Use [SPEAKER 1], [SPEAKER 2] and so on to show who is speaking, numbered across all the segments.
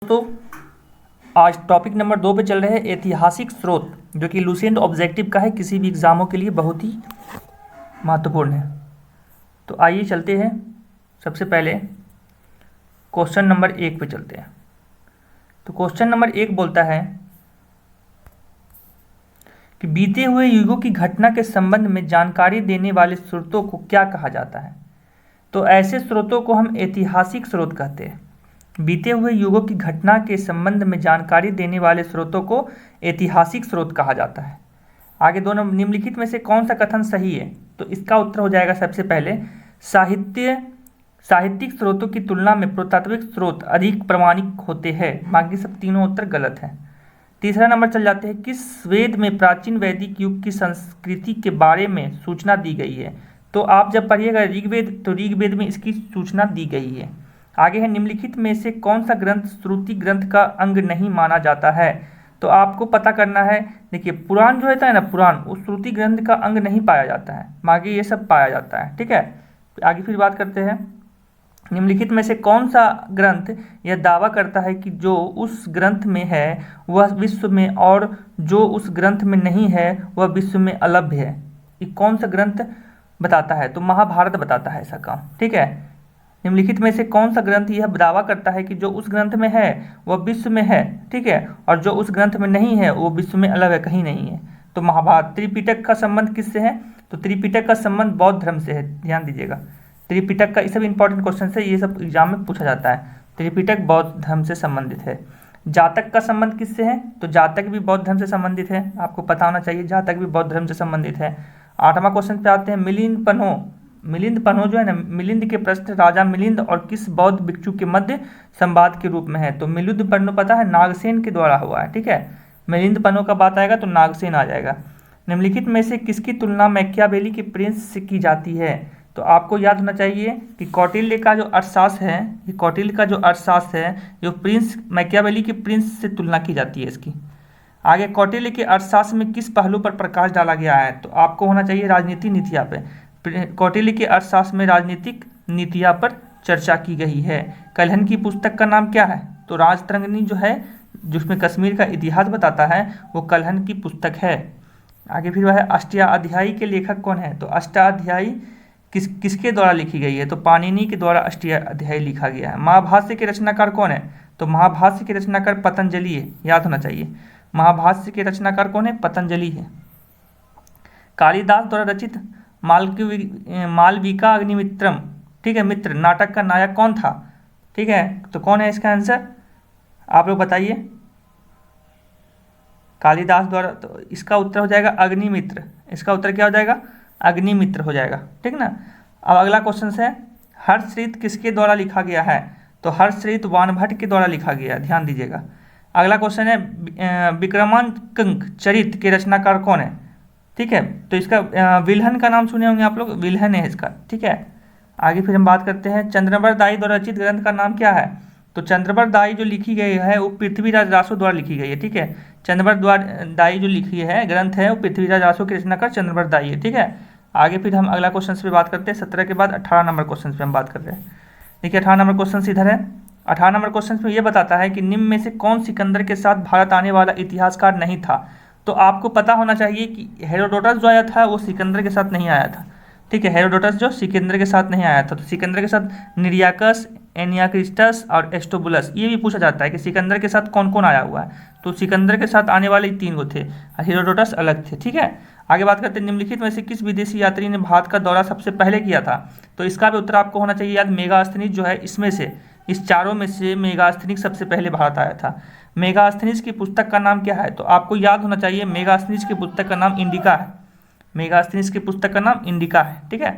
[SPEAKER 1] दोस्तों, आज topic number 2 पे चल रहे हैं ऐतिहासिक स्रोत, जो कि लुसेंट ऑब्जेक्टिव का है, किसी भी एग्जामों के लिए बहुत ही महत्वपूर्ण है। तो आइए चलते हैं, सबसे पहले क्वेश्चन नंबर 1 पे चलते हैं। तो क्वेश्चन नंबर 1 बोलता है कि बीते हुए युगों की घटना के संबंध में जानकारी देने वाले स्रोतों को क्या कहा जाता है। तो ऐसे स्रोतों को हम ऐतिहासिक स्रोत कहते हैं। बीते हुए युगों की घटना के संबंध में जानकारी देने वाले स्रोतों को ऐतिहासिक स्रोत कहा जाता है। आगे दोनों निम्नलिखित में से कौन सा कथन सही है? तो इसका उत्तर हो जाएगा सबसे पहले साहित्यिक स्रोतों की तुलना में पुरातात्विक स्रोत अधिक प्रामाणिक होते हैं। बाकी सब तीनों उत्तर गलत हैं। तीसरा नंबर चल जाते हैं, किस वेद में प्राचीन वैदिक युग की संस्कृति के बारे में सूचना दी गई है? तो आप जब पढ़िएगा ऋग्वेद, तो ऋग्वेद में इसकी सूचना दी गई है। आगे है, निम्नलिखित में से कौन सा ग्रंथ श्रुति ग्रंथ का अंग नहीं माना जाता है? तो आपको पता करना है। देखिए, पुराण जो रहता है ना, पुराण उस श्रुति ग्रंथ का अंग नहीं पाया जाता है, बाकी ये सब पाया जाता है। ठीक है, आगे फिर बात करते हैं, निम्नलिखित में से कौन सा ग्रंथ यह दावा करता है कि जो उस ग्रंथ में है वह विश्व में, और जो उस ग्रंथ में नहीं है वह विश्व में अलभ्य है? ये कौन सा ग्रंथ बताता है? तो महाभारत बताता है ऐसा काम। ठीक है, निम्नलिखित में से कौन सा ग्रंथ यह दावा करता है कि जो उस ग्रंथ में है वह विश्व में है, ठीक है, और जो उस ग्रंथ में नहीं है वो विश्व में अलग है, कहीं नहीं है? तो महाभारत। त्रिपिटक का संबंध किससे है? तो त्रिपिटक का संबंध बौद्ध धर्म से है, ध्यान दीजिएगा। त्रिपिटक का, ये सब इंपॉर्टेंट क्वेश्चन है, ये सब एग्जाम में पूछा जाता है। त्रिपिटक बौद्ध धर्म से संबंधित है। जातक का संबंध किससे है? तो जातक भी बौद्ध धर्म से संबंधित है, आपको पता होना चाहिए, जातक भी बौद्ध धर्म से संबंधित है। 8वां क्वेश्चन पे आते हैं, मिलिंद पन्हो जो है ना, मिलिंद के प्रश्न राजा मिलिंद और किस बौद्ध भिक्षु के मध्य संवाद के रूप में है? तो मिलिंद पन्हो पता है, नागसेन के द्वारा हुआ है। ठीक है, मिलिंद पन्हो का बात आएगा तो नागसेन आ जाएगा। निम्नलिखित में से किसकी तुलना मैकियावेली के प्रिंस से की जाती है? तो आपको याद होना चाहिए कि कौटिल्य का जो अर्थशास्त्र है, ये कौटिल्य का जो अर्थशास्त्र है, जो प्रिंस मैकियावेली के प्रिंस से तुलना की जाती है इसकी। आगे, कौटिल्य के अर्थशास्त्र में किस पहलू पर प्रकाश डाला गया है? तो आपको होना चाहिए राजनीति नीतियाँ पे। कौटिल्य के अर्थशास्त्र में राजनीतिक नीतियाँ पर चर्चा की गई है। कल्हन की पुस्तक का नाम क्या है? तो राजतरंगिणी जो है, जिसमें कश्मीर का इतिहास बताता है, वो कल्हन की पुस्तक है। आगे फिर वह अष्टाध्यायी के लेखक कौन है? तो अष्टाध्यायी किसके द्वारा लिखी गई है? तो पाणिनि के द्वारा अष्टाध्यायी लिखा गया है। महाभाष्य के रचनाकार कौन है? तो महाभाष्य के रचनाकार पतंजलि है, याद होना चाहिए। महाभाष्य के रचनाकार कौन है? पतंजलि है। कालिदास द्वारा रचित मालविका अग्निमित्रम, ठीक है, मित्र नाटक का नायक कौन था? ठीक है, तो कौन है इसका आंसर? आप लोग बताइए। कालिदास द्वारा, तो इसका उत्तर हो जाएगा अग्निमित्र। इसका उत्तर क्या हो जाएगा? अग्निमित्र हो जाएगा। ठीक ना। अब अगला क्वेश्चन है, हर्षचरित किसके द्वारा लिखा गया है? तो हर्षचरित वानभट्ट के द्वारा लिखा गया है, ध्यान दीजिएगा। अगला क्वेश्चन है, विक्रमांक चरित के रचनाकार कौन है? ठीक है, तो इसका विल्हन का नाम सुने होंगे आप लोग, विल्हन है इसका। ठीक है, आगे फिर हम बात करते हैं, चंद्रबरदाई द्वारा रचित ग्रंथ का नाम क्या है? तो चंद्रबरदाई जो लिखी गई है वो पृथ्वीराज रासो द्वारा लिखी गई है। ठीक है, चंद्रबरदाई जो लिखी है ग्रंथ है वो पृथ्वीराज रासो के रचनाकार चंद्रबरदाई है। ठीक है, आगे फिर हम अगला क्वेश्चन पे बात करते हैं। 17 के बाद 18 नंबर क्वेश्चन पे हम बात कर रहे हैं। देखिए, 18 नंबर क्वेश्चन इधर है। 18 नंबर क्वेश्चन में ये बताता है कि निम्न में से कौन सिकंदर के साथ भारत आने वाला इतिहासकार नहीं था? तो आपको पता होना चाहिए कि हेरोडोटस जो आया था वो सिकंदर के साथ नहीं आया था। ठीक है, हेरोडोटस जो सिकंदर के साथ नहीं आया था, तो सिकंदर के साथ निरियाकस, एनियाक्रिस्टस और एस्टोबुलस। ये भी पूछा जाता है कि सिकंदर के साथ कौन कौन आया हुआ है। तो सिकंदर के साथ आने वाले 3 गो थे, हेरोडोटस अलग थे। ठीक है, आगे बात करते हैं, निम्नलिखित में से किस विदेशी यात्री ने भारत का दौरा सबसे पहले किया था? तो इसका भी उत्तर आपको होना चाहिए याद। मेगास्थनीज जो है, इसमें से, इस चारों में से मेगास्थनीज सबसे पहले भारत आया था। मेगास्थनीज की पुस्तक का नाम क्या है? तो आपको याद होना चाहिए, मेगास्थनीज की पुस्तक का नाम इंडिका है। मेगास्थनीज की पुस्तक का नाम इंडिका है। ठीक है,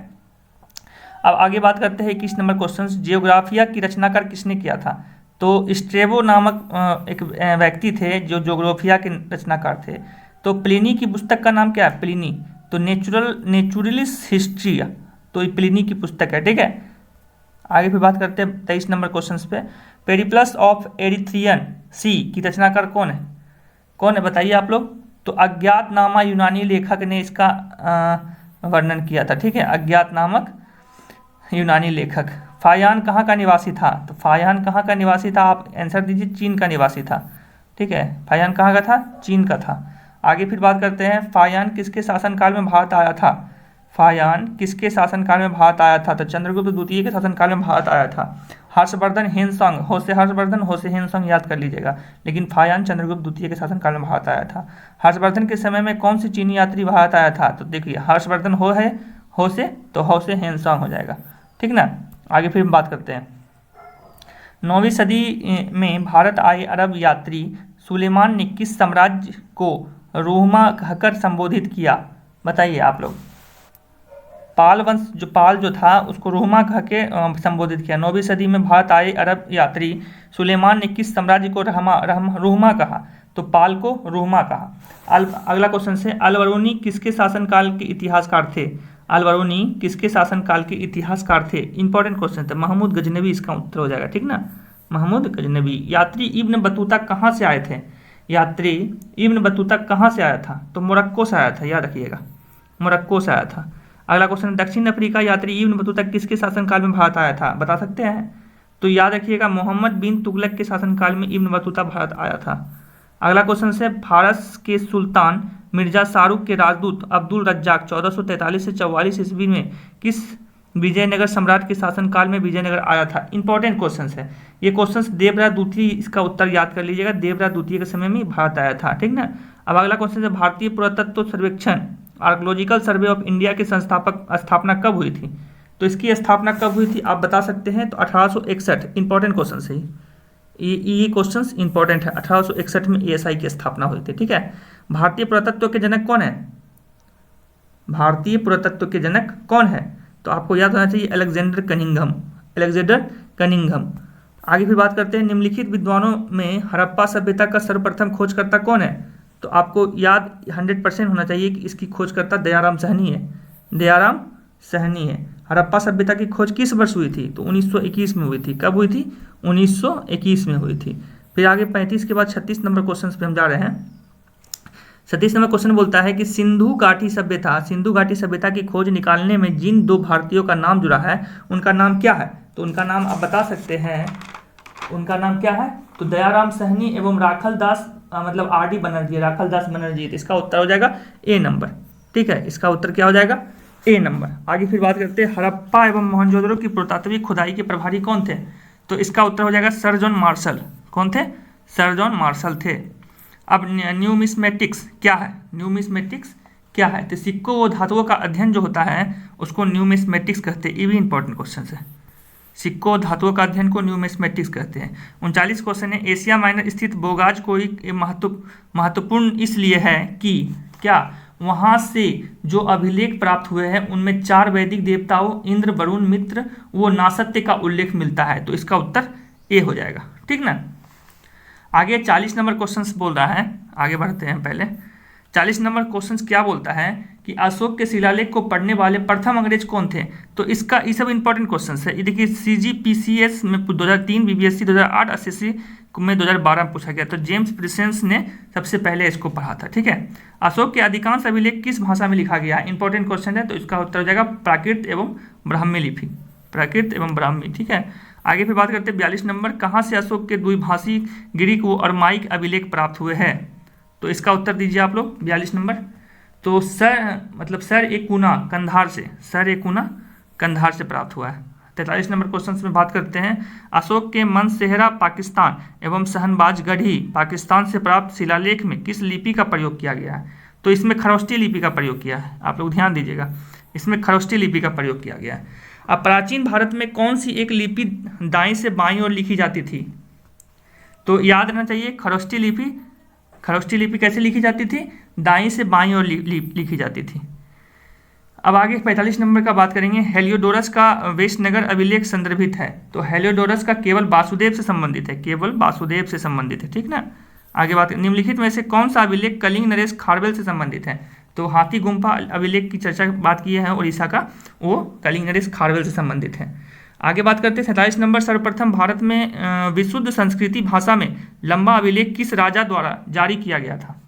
[SPEAKER 1] अब आगे बात करते हैं 21 नंबर क्वेश्चन, जियोग्राफिया की रचनाकार किसने किया था? तो स्ट्रेबो नामक एक व्यक्ति थे जो जियोग्राफिया के रचनाकार थे। तो प्लिनी की पुस्तक का नाम क्या है? प्लिनी, तो नेचुरलिस्ट हिस्ट्री, तो ये प्लिनी की पुस्तक है। ठीक है, आगे फिर बात करते हैं 23 नंबर क्वेश्चन पे, पेरिप्लस ऑफ एरिथ्रियन सी की रचनाकार कौन है? कौन है बताइए आप लोग। तो अज्ञातनामा यूनानी लेखक ने इसका वर्णन किया था। ठीक है, अज्ञात नामक यूनानी लेखक। फायान कहाँ का निवासी था? तो फायान कहाँ का निवासी था? आप आंसर दीजिए, चीन का निवासी था। ठीक है, फायान कहाँ का था? चीन का था। आगे फिर बात करते हैं, फायान किसके शासनकाल में भारत आया था? फायान किसके शासनकाल में भारत आया था? तो चंद्रगुप्त द्वितीय के शासनकाल में भारत आया था। हर्षवर्धन हेनसोंग, हो से हर्षवर्धन, हो से हेनसोंग याद कर लीजिएगा, लेकिन फायान चंद्रगुप्त द्वितीय के शासनकाल में भारत आया था। हर्षवर्धन के समय में कौन सी चीनी यात्री भारत आया था? तो देखिए, हर्षवर्धन हो है, हो से, तो हो से हेनसोंग हो जाएगा। ठीक ना। आगे फिर हम बात करते हैं, 9वीं सदी में भारत आए अरब यात्री सुलेमान ने किस साम्राज्य को रोमा कहकर संबोधित किया? बताइए आप लोग। पाल वंश, जो पाल जो था उसको रोमा कह के संबोधित किया। 9वीं सदी में भारत आए अरब यात्री सुलेमान ने किस साम्राज्य को रोमा कहा? तो पाल को रोमा कहा। अगला क्वेश्चन से, अल-बरूनी किसके शासनकाल के इतिहासकार थे? अल-बरूनी किसके शासनकाल के इतिहासकार थे? इंपॉर्टेंट क्वेश्चन था। महमूद गजनवी इसका उत्तर हो जाएगा। ठीक ना, महमूद गजनवी। यात्री इब्न बतूता कहाँ से आए थे? यात्री इब्न बतूता कहाँ से आया था? तो मोरक्को से आया था, याद रखिएगा, मोरक्को से आया था। अगला क्वेश्चन, दक्षिण अफ्रीका यात्री इब्न बतूता किसके शासनकाल में भारत आया था? बता सकते हैं? तो याद रखिएगा, मोहम्मद बिन तुगलक के शासनकाल में इब्न बतूता भारत आया था। अगला क्वेश्चन से, फारस के सुल्तान मिर्जा शाहरुख के राजदूत अब्दुल रज्जाक 1443 से 44 ईस्वी में किस विजयनगर सम्राट के शासनकाल में विजयनगर आया था? इंपॉर्टेंट क्वेश्चन है ये। क्वेश्चन देवराज द्वितीय, इसका उत्तर याद कर लीजिएगा, देवराज द्वितीय के समय में भारत आया था। ठीक ना। अब अगला क्वेश्चन है, भारतीय पुरातत्व सर्वेक्षण आर्कोलॉजिकल सर्वे ऑफ इंडिया के स्थापना कब हुई थी? तो इसकी स्थापना कब हुई थी आप बता सकते हैं? तो 1861। इंपॉर्टेंट क्वेश्चन है ये क्वेश्चंस इंपॉर्टेंट है। 1861 में एएसआई की स्थापना हुई थी। ठीक है। भारतीय पुरातत्व के जनक कौन है? भारतीय पुरातत्व के जनक कौन है? तो आपको याद होना चाहिए, अलेक्जेंडर कनिंघम, अलेक्जेंडर कनिंघम। आगे फिर बात करते हैं, निम्नलिखित विद्वानों में हड़प्पा सभ्यता का सर्वप्रथम खोजकर्ता कौन है? तो आपको याद 100% होना चाहिए कि इसकी खोजकर्ता दयाराम साहनी है, दयाराम साहनी है। हड़प्पा सभ्यता की खोज किस वर्ष हुई थी? तो 1921 में हुई थी। कब हुई थी? 1921 में हुई थी। फिर आगे 35 के बाद 36 नंबर क्वेश्चन पे हम जा रहे हैं। 37 नंबर क्वेश्चन बोलता है कि सिंधु घाटी सभ्यता की खोज निकालने में जिन दो भारतीयों का नाम जुड़ा है उनका नाम क्या है? तो उनका नाम आप बता सकते हैं, उनका नाम क्या है? तो दयाराम साहनी एवं राखल दास, मतलब आर.डी. बनर्जी, राखल दास बनर्जी। तो इसका उत्तर हो जाएगा ए नंबर। ठीक है, इसका उत्तर क्या हो जाएगा? ए नंबर। आगे फिर बात करते हैं, हड़प्पा एवं मोहनजोदड़ो की पुरातात्विक खुदाई के प्रभारी कौन थे? तो इसका उत्तर हो जाएगा सर जॉन मार्शल। कौन थे? सर जॉन मार्शल थे। अब न्यूमिस्मेटिक्स क्या है? न्यूमिस्मेटिक्स क्या है? तो सिक्कों व धातुओं का अध्ययन जो होता है उसको न्यूमिस्मेटिक्स कहते हैं। ये भी इंपॉर्टेंट क्वेश्चन है। सिक्कों और धातुओं का अध्ययन को न्यूमिस्मेटिक्स कहते हैं। 39 क्वेश्चन है, एशिया माइनर स्थित बोगाज कोई महत्वपूर्ण इसलिए है कि क्या वहाँ से जो अभिलेख प्राप्त हुए हैं उनमें 4 वैदिक देवताओं इंद्र, वरुण, मित्र व नासत्य का उल्लेख मिलता है। तो इसका उत्तर ए हो जाएगा। ठीक ना। आगे 40 नंबर क्वेश्चन बोल रहा है, आगे बढ़ते हैं। पहले 40 नंबर क्वेश्चन क्या बोलता है कि अशोक के शिलालेख को पढ़ने वाले प्रथम अंग्रेज कौन थे? तो इसका ये सब इंपॉर्टेंट क्वेश्चन है। ये देखिए, CGPCS में 2003, BBSC 2008, SSC में 2012 में पूछा गया। तो जेम्स प्रिसेंस ने सबसे पहले इसको पढ़ा था। ठीक है। अशोक के अधिकांश अभिलेख किस भाषा में लिखा गया? इंपॉर्टेंट क्वेश्चन है। तो इसका उत्तर हो जाएगा प्राकृत एवं ब्राह्मी लिपि, प्राकृत एवं ब्राह्मी। ठीक है। आगे फिर बात करते हैं 42 नंबर, कहाँ से अशोक के द्विभाषी ग्रीक व अरमाइक अभिलेख प्राप्त हुए हैं? तो इसका उत्तर दीजिए आप लोग 42 नंबर। तो सर एकूना कंधार से, सर एकूना कंधार से प्राप्त हुआ है। 43 नंबर क्वेश्चन में बात करते हैं, अशोक के मनसेहरा पाकिस्तान एवं सहनबाज गढ़ी पाकिस्तान से प्राप्त शिलालेख में किस लिपि का प्रयोग किया गया है? तो इसमें खरोष्टी लिपि का प्रयोग किया है। आप लोग ध्यान दीजिएगा, इसमें खरोष्टी लिपि का प्रयोग किया गया है। अब प्राचीन भारत में कौन सी एक लिपि दाएं से बाईं ओर लिखी जाती थी? तो याद रहना चाहिए, खरोष्टी लिपि। खरोष्टी लिपि कैसे लिखी जाती थी? दाईं से बाईं ओर लिखी जाती थी। अब आगे 45 नंबर का बात करेंगे, हेलियोडोरस का वेशनगर अभिलेख संदर्भित है। तो हेलियोडोरस का केवल वासुदेव से संबंधित है, केवल वासुदेव से संबंधित है। ठीक ना। आगे बात, निम्नलिखित में से कौन सा अभिलेख कलिंग नरेश खारवेल से संबंधित है? तो हाथी गुम्फा अभिलेख की चर्चा बात की है उड़ीसा का, वो कलिंग नरेश खारवेल से संबंधित है। आगे बात करते हैं 47 नंबर, सर्वप्रथम भारत में विशुद्ध संस्कृति भाषा में लंबा अभिलेख किस राजा द्वारा जारी किया गया था?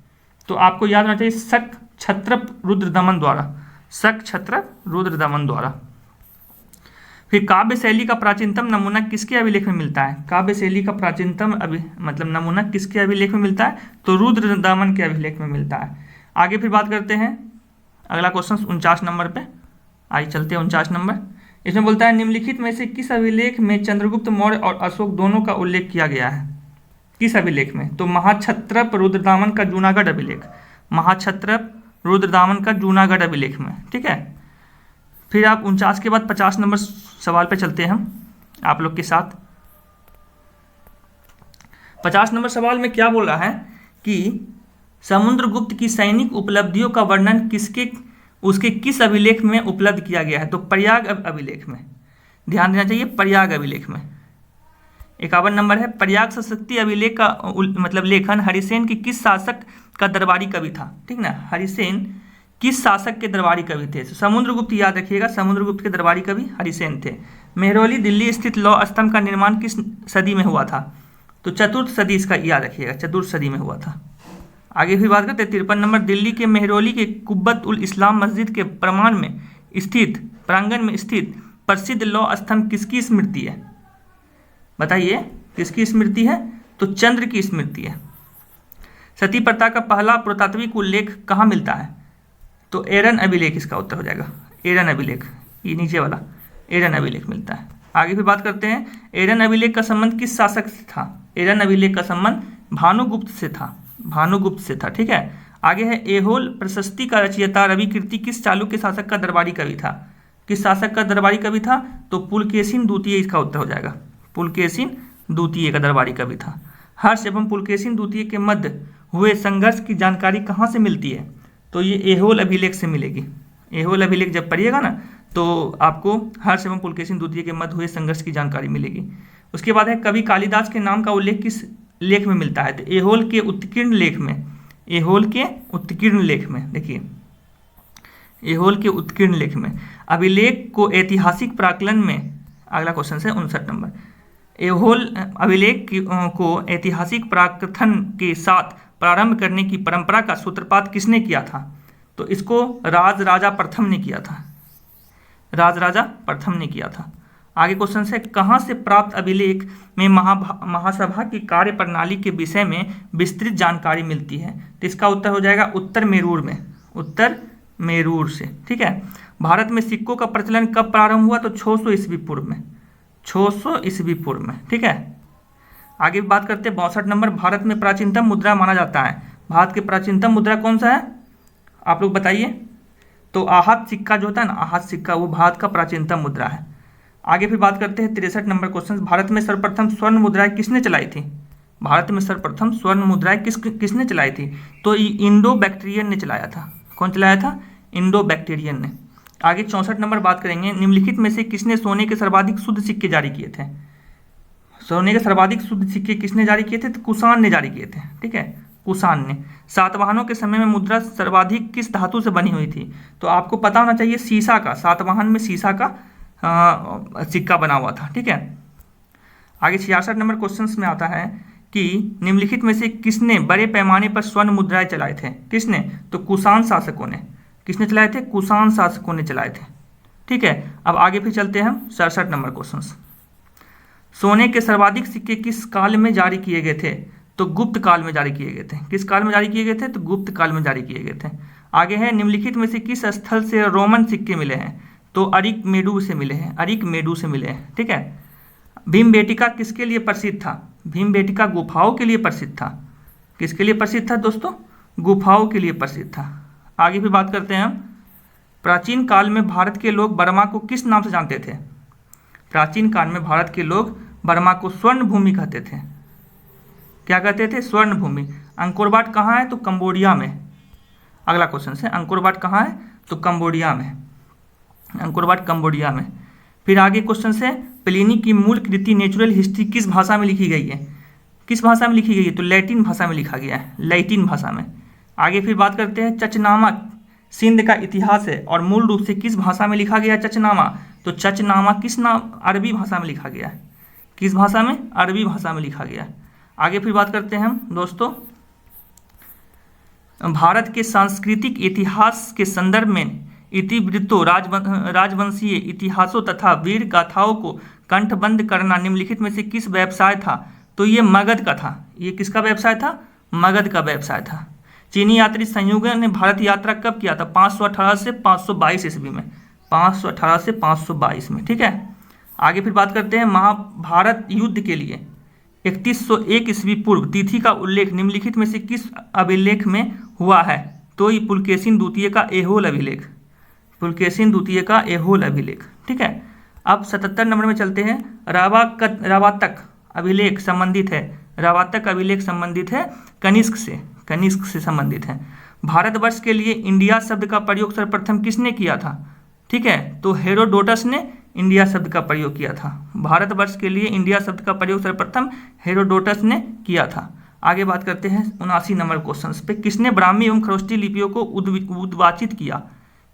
[SPEAKER 1] तो आपको याद होना चाहिए, शक क्षत्रप रुद्रदमन द्वारा, शक क्षत्रप रुद्रदमन द्वारा। फिर काव्य शैली का प्राचीनतम नमूना किसके अभिलेख में मिलता है? काव्य शैली का प्राचीनतम मतलब नमूना किसके अभिलेख में मिलता है? तो रुद्रदामन के अभिलेख में मिलता है। आगे फिर बात करते हैं अगला क्वेश्चन 49 नंबर पे। आइए चलते हैं 49 नंबर। इसमें बोलता है निम्नलिखित में से किस अभिलेख में चंद्रगुप्त मौर्य और अशोक दोनों का उल्लेख किया गया है? किस अभिलेख में? तो महाक्षत्रप रुद्रदामन का जूनागढ़ अभिलेख, महाक्षत्रप रुद्रदामन का जूनागढ़ अभिलेख में। ठीक है, फिर आप 49 के बाद 50 नंबर सवाल पे चलते हैं हम आप लोग के साथ। 50 नंबर सवाल में क्या बोल रहा है कि समुद्रगुप्त की सैनिक उपलब्धियों का वर्णन उसके किस अभिलेख में उपलब्ध किया गया है? तो प्रयाग अभिलेख में। ध्यान देना चाहिए, प्रयाग अभिलेख में। 51 नंबर है, प्रयाग सशक्ति अभिलेख का मतलब लेखन हरिसेन की किस शासक का दरबारी कवि था? ठीक ना, हरिसेन किस शासक के दरबारी कवि थे? समुद्रगुप्त, याद रखिएगा, समुद्रगुप्त के दरबारी कवि हरिसेन थे। मेहरौली दिल्ली स्थित लौह स्तंभ का निर्माण किस सदी में हुआ था? तो चतुर्थ सदी, इसका याद रखिएगा, चतुर्थ सदी में हुआ था। आगे भी बात करते हैं 53 नंबर, दिल्ली के मेहरौली के कुब्बत उल इस्लाम मस्जिद के प्रांगण में स्थित प्रसिद्ध लौह स्तंभ किसकी स्मृति है? बताइए किसकी स्मृति है? तो चंद्र की स्मृति है। सती प्रथा का पहला पुरातात्विक उल्लेख कहाँ मिलता है? तो एरन अभिलेख इसका उत्तर हो जाएगा, एरन अभिलेख, ये नीचे वाला एरन अभिलेख मिलता है। आगे फिर बात करते हैं एरन अभिलेख का संबंध किस शासक से था? एरन अभिलेख का संबंध भानुगुप्त से था, भानुगुप्त से था। ठीक है, आगे है एहोल प्रशस्ति का रचयिता रविकीर्ति किस चालुक्य शासक का दरबारी कवि था? किस शासक का दरबारी कवि था? तो पुलकेशिन द्वितीय इसका उत्तर हो जाएगा, पुलकेशिन द्वितीय का दरबारी कवि था। हर्ष एवं पुलकेशिन द्वितीय के मध्य हुए संघर्ष की जानकारी कहाँ से मिलती है? तो ये एहोल अभिलेख से मिलेगी। एहोल अभिलेख जब पढ़िएगा ना तो आपको हर्ष एवं पुलकेशिन द्वितीय के मध्य हुए संघर्ष की जानकारी मिलेगी। उसके बाद है कवि कालिदास के नाम का उल्लेख किस लेख में मिलता है? तो एहोल के उत्कीर्ण लेख में, एहोल के उत्कीर्ण लेख में। देखिए एहोल के उत्कीर्ण लेख में। अभिलेख को ऐतिहासिक प्राकलन में, अगला क्वेश्चन है 59 नंबर, एहोल अभिलेख को ऐतिहासिक प्राकथन के साथ प्रारंभ करने की परंपरा का सूत्रपात किसने किया था? तो इसको राजराजा प्रथम ने किया था, राजराजा प्रथम ने किया था। आगे क्वेश्चन है कहाँ से प्राप्त अभिलेख में महासभा की कार्य प्रणाली के विषय में विस्तृत जानकारी मिलती है? तो इसका उत्तर हो जाएगा उत्तर मेरूर में, उत्तर मेरूर से। ठीक है, भारत में सिक्कों का प्रचलन कब प्रारंभ हुआ? तो 600 ईस्वी पूर्व में, 600 ईस्वी पूर्व में। ठीक है, आगे बात करते हैं 62 नंबर, भारत में प्राचीनतम मुद्रा माना जाता है। भारत के प्राचीनतम मुद्रा कौन सा है आप लोग बताइए? तो आहत सिक्का जो होता है ना, आहत सिक्का, वो भारत का प्राचीनतम मुद्रा है। आगे फिर बात करते हैं 63 नंबर क्वेश्चन, भारत में सर्वप्रथम स्वर्ण मुद्राएं किसने चलाई थी? भारत में सर्वप्रथम स्वर्ण मुद्राएं किसने चलाई थी? तो इंडो बैक्टीरियन ने चलाया था। कौन चलाया था? इंडो बैक्टीरियन ने। आगे 64 नंबर बात करेंगे, निम्नलिखित में से किसने सोने के सर्वाधिक शुद्ध सिक्के जारी किए थे? सोने के सर्वाधिक शुद्ध सिक्के किसने जारी किए थे? तो कुषाण ने जारी किए थे। ठीक है, कुषाण ने। सातवाहनों के समय में मुद्रा सर्वाधिक किस धातु से बनी हुई थी? तो आपको पता होना चाहिए सीसा का, सातवाहन में सीसा का सिक्का बना हुआ था। ठीक है, आगे 66 नंबर क्वेश्चन में आता है कि निम्नलिखित में से किसने बड़े पैमाने पर स्वर्ण मुद्राएं चलाए थे? किसने? तो कुषाण शासकों ने। किसने चलाए थे? कुषाण शासकों ने चलाए थे। ठीक है, अब आगे फिर चलते हैं हम 67 नंबर क्वेश्चन। सोने के सर्वाधिक सिक्के किस काल में जारी किए गए थे? तो गुप्त काल में जारी किए गए थे। किस काल में जारी किए गए थे? तो गुप्त काल में जारी किए गए थे। आगे है निम्नलिखित में से किस स्थल से रोमन सिक्के मिले हैं? तो अरिकमेडु से मिले हैं, अरिकमेडु से मिले हैं। ठीक है, भीमबेटिका किसके लिए प्रसिद्ध था? भीमबेटिका गुफाओं के लिए प्रसिद्ध था। किसके लिए प्रसिद्ध था दोस्तों? गुफाओं के लिए प्रसिद्ध था। आगे भी बात करते हैं हम, प्राचीन काल में भारत के लोग बर्मा को किस नाम से जानते थे? प्राचीन काल में भारत के लोग बर्मा को स्वर्ण भूमि कहते थे। क्या कहते थे? स्वर्ण भूमि। अंकोर वाट कहाँ है? तो कंबोडिया में। अगला क्वेश्चन है अंकोर वाट कहाँ है? तो कंबोडिया में, अंकोर वाट कंबोडिया में। फिर आगे क्वेश्चन है प्लिनी की मूल कृति नेचुरल हिस्ट्री किस भाषा में लिखी गई है? किस भाषा में लिखी गई है? तो लैटिन भाषा में लिखा गया है, लैटिन भाषा में। आगे फिर बात करते हैं चचनामा सिंध का इतिहास है और मूल रूप से किस भाषा में लिखा गया? चचनामा। तो चचनामा किस नाम? अरबी भाषा में लिखा गया है। किस भाषा में? अरबी भाषा में लिखा गया है। आगे फिर बात करते हैं हम दोस्तों भारत के सांस्कृतिक इतिहास के संदर्भ में इतिवृत्तों राजवंशीय इतिहासों तथा वीर गाथाओं को कंठबंध करना निम्नलिखित में से किस व्यवसाय था? तो ये मगध का था। ये किसका व्यवसाय था? मगध का व्यवसाय था। चीनी यात्री संयोगों ने भारत यात्रा कब किया था? 518 से 522 ईस्वी में। 518 से 522 में, ठीक है। आगे फिर बात करते हैं महाभारत युद्ध के लिए 3101 ईस्वी पूर्व तिथि का उल्लेख निम्नलिखित में से किस अभिलेख में हुआ है? तो ये पुलकेशिन द्वितीय का ऐहोल अभिलेख। पुलकेशिन द्वितीय का ऐहोल अभिलेख, ठीक है। अब 77 नंबर में चलते हैं। रावातक अभिलेख संबंधित है, रावातक अभिलेख संबंधित है कनिष्क से संबंधित है। भारतवर्ष के लिए इंडिया शब्द का प्रयोग सर्वप्रथम किसने किया था? ठीक है, तो हेरोडोटस ने इंडिया शब्द का प्रयोग किया था। भारतवर्ष के लिए इंडिया शब्द का प्रयोग सर्वप्रथम हेरोडोटस ने किया था। आगे बात करते हैं 79 नंबर क्वेश्चन पे। किसने ब्राह्मी एवं खरोष्टी लिपियों को उद्वाचित किया?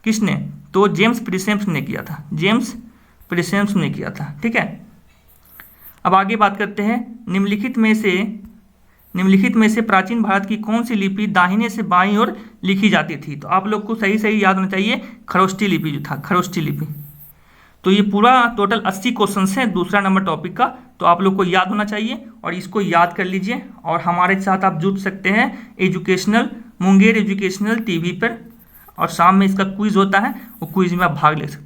[SPEAKER 1] किसने? तो जेम्स प्रिसेप्स ने किया था। जेम्स प्रिसेप्स ने किया था, ठीक है। अब आगे बात करते हैं निम्नलिखित में से प्राचीन भारत की कौन सी लिपि दाहिने से बाईं ओर लिखी जाती थी? तो आप लोग को सही याद होना चाहिए खरोष्टी लिपि जो था, खरोष्टी लिपि। तो ये पूरा टोटल 80 क्वेश्चन है दूसरा नंबर टॉपिक का, तो आप लोग को याद होना चाहिए और इसको याद कर लीजिए। और हमारे साथ आप जुड़ सकते हैं मुंगेर एजुकेशनल टीवी पर, और शाम में इसका क्विज होता है, वो क्विज में आप भाग ले सकते हैं।